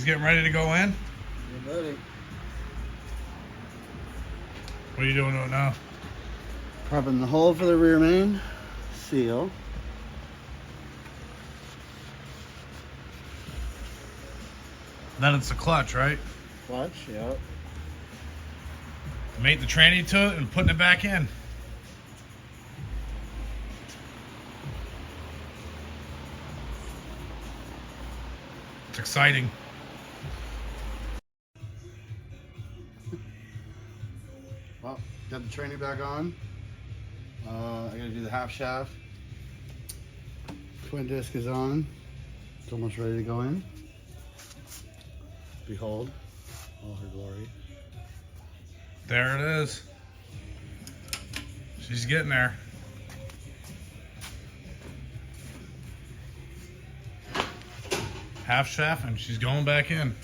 getting ready to go in? You're ready. What are you doing to it now? Prepping the hole for the rear main seal. Then it's the clutch, right? Clutch, yep. Mate the tranny to it and putting it back in. It's exciting. Well, got the tranny back on. I gotta do the half shaft. Twin disc is on. It's almost ready to go in. Behold, all her glory. There it is. She's getting there. Half shaft and she's going back in.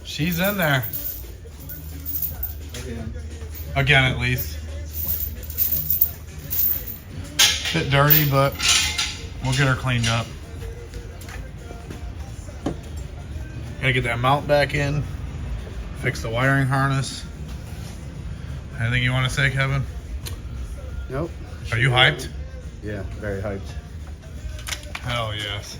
She's in there. Again, at least. Bit dirty, but we'll get her cleaned up. Gotta get that mount back in. Fix the wiring harness. Anything you want to say, Kevin? Nope. Are you hyped? Yeah, very hyped. Hell yes.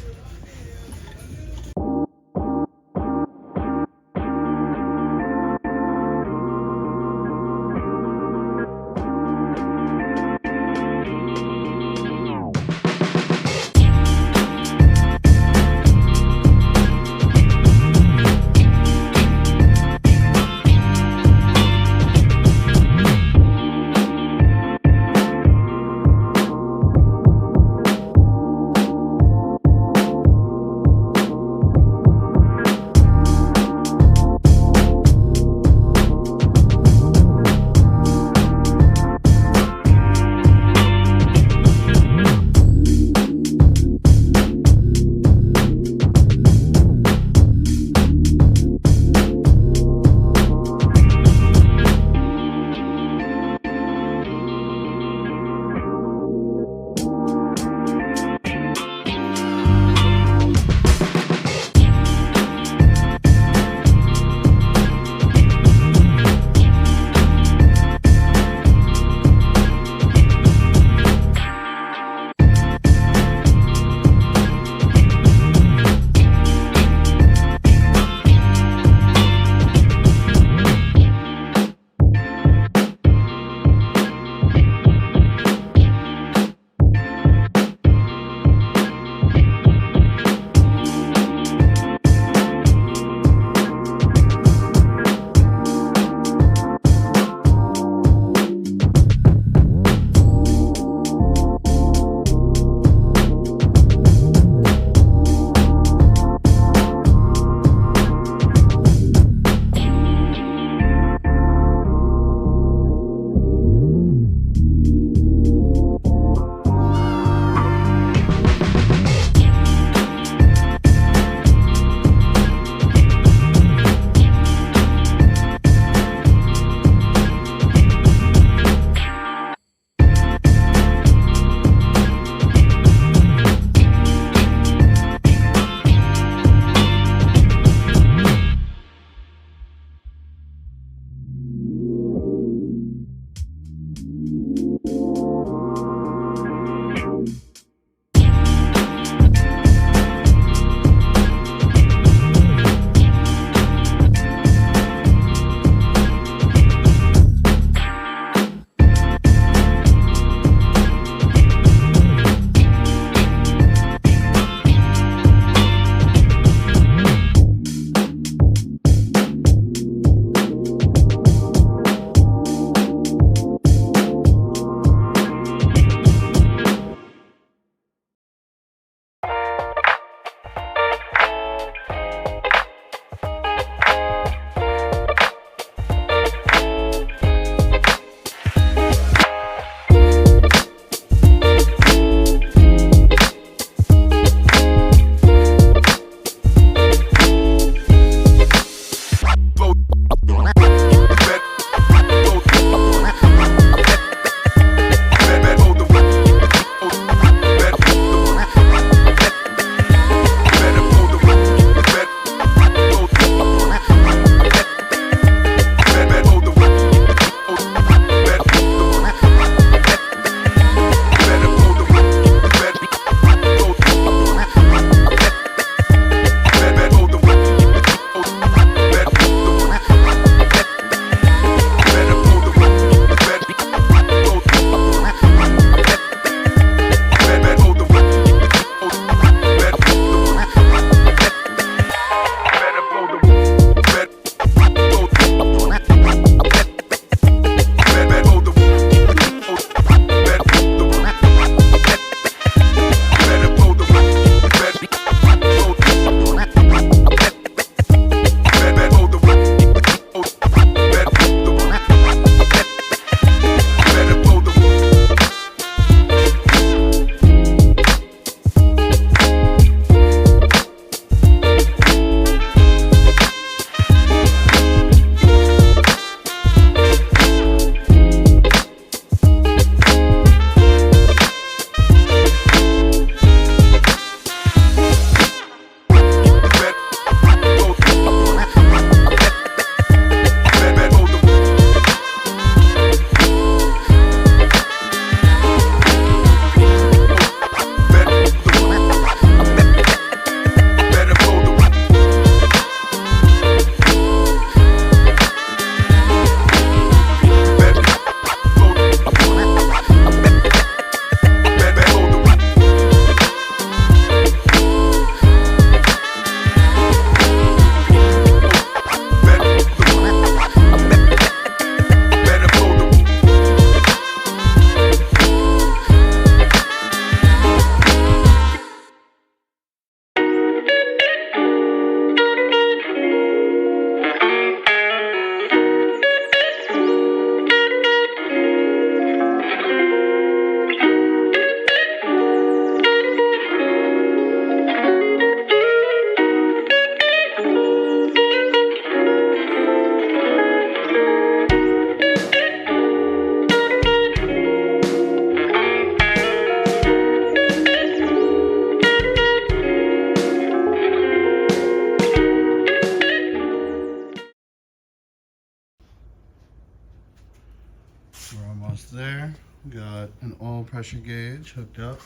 pressure gauge hooked up.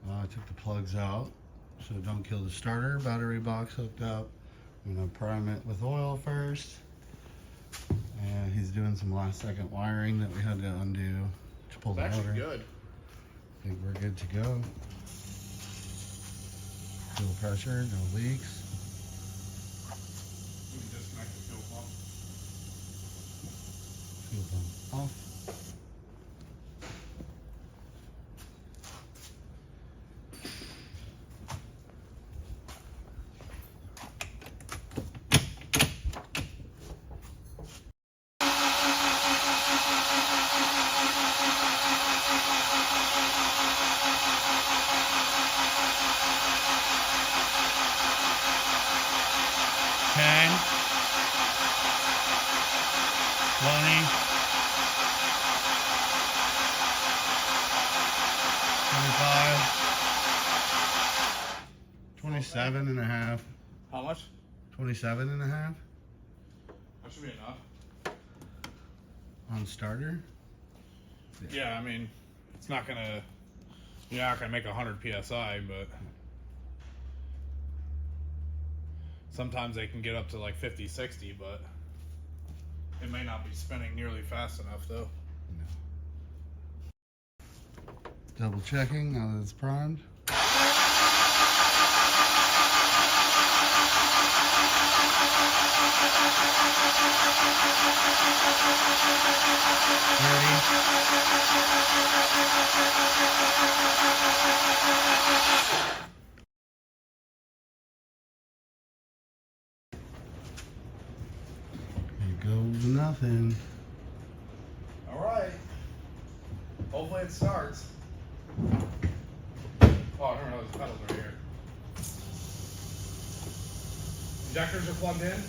I took the plugs out so don't kill the starter. Battery box hooked up. I'm gonna prime it with oil first. And he's doing some last second wiring that we had to undo to pull the motor. Good. I think we're good to go. Fuel pressure, no leaks. Disconnect the fuel pump. Fuel pump off. $27 and a half. How much? 27 and a half That should be enough. on starter. Yeah, I mean, it's not gonna. You're not gonna make 100 psi, but sometimes they can get up to like 50, 60, but it may not be spinning nearly fast enough, though. No. Double checking now that it's primed. Here goes nothing. All right. Hopefully it starts. Oh, I don't know. Those pedals are here. Injectors are plugged in.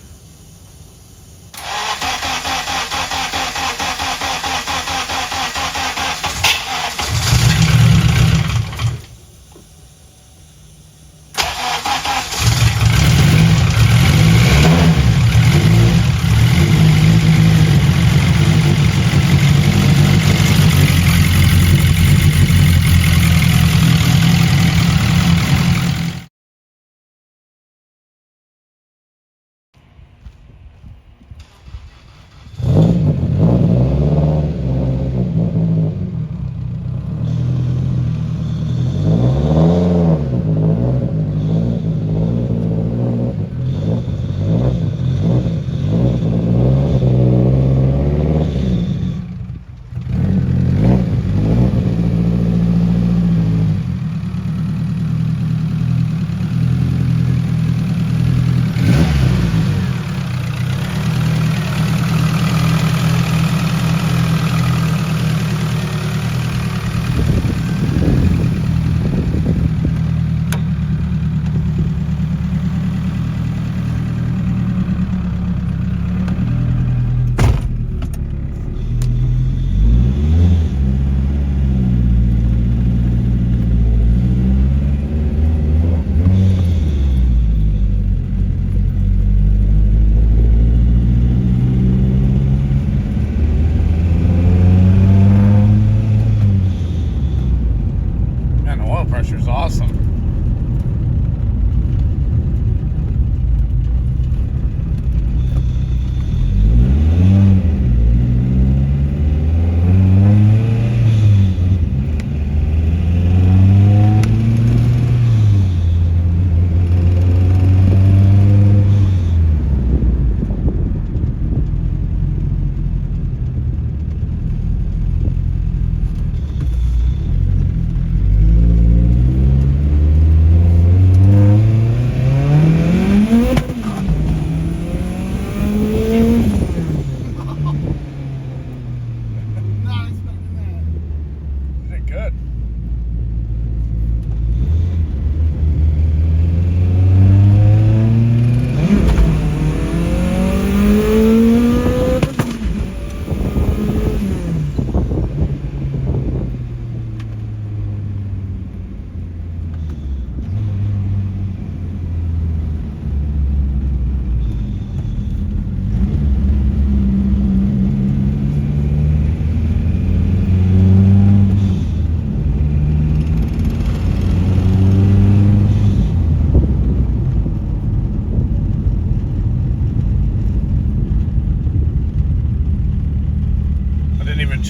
Pressure's awesome.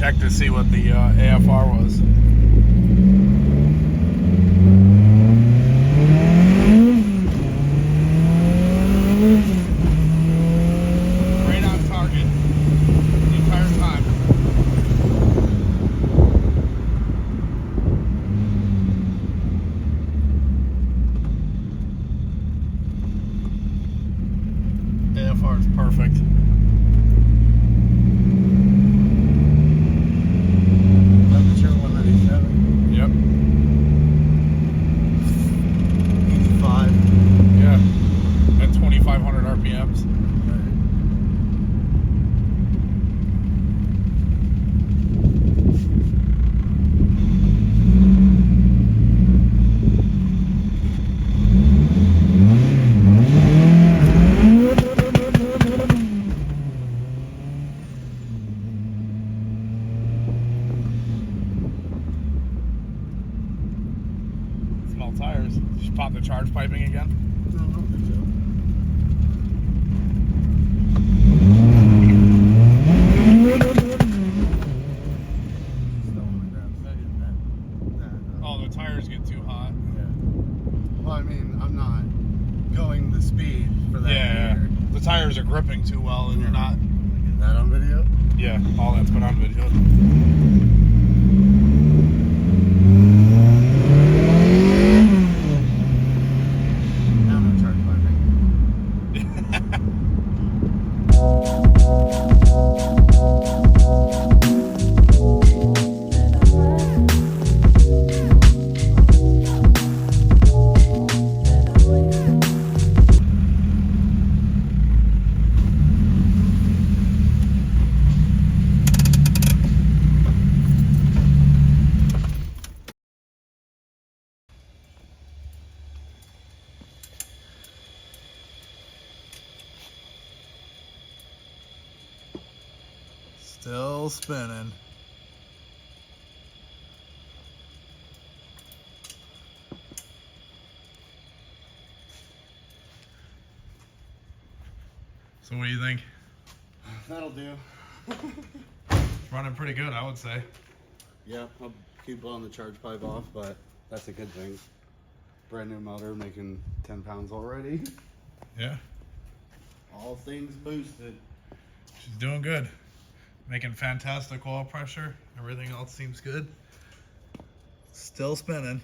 check to see what the AFR was. Right on target the entire time. AFR is perfect. Temperature 197. Yep. 85. Yeah. At 2,500 RPMs. Small tires. Just pop the charge piping again. No, I don't think so. Still on the ground. Oh, the tires get too hot. Yeah. Well, I mean, I'm not going the speed for that. Yeah, gear. the tires are gripping too well, and you're not. Get that on video? Yeah, all that's been on video. Now no charge piping. Still spinning. So what do you think? That'll do. It's running pretty good, I would say. Yep, I'll keep blowing the charge pipe off, but that's a good thing. Brand new motor making 10 pounds already. Yeah, All things boosted. she's doing good. Making fantastic oil pressure. Everything else seems good. Still spinning.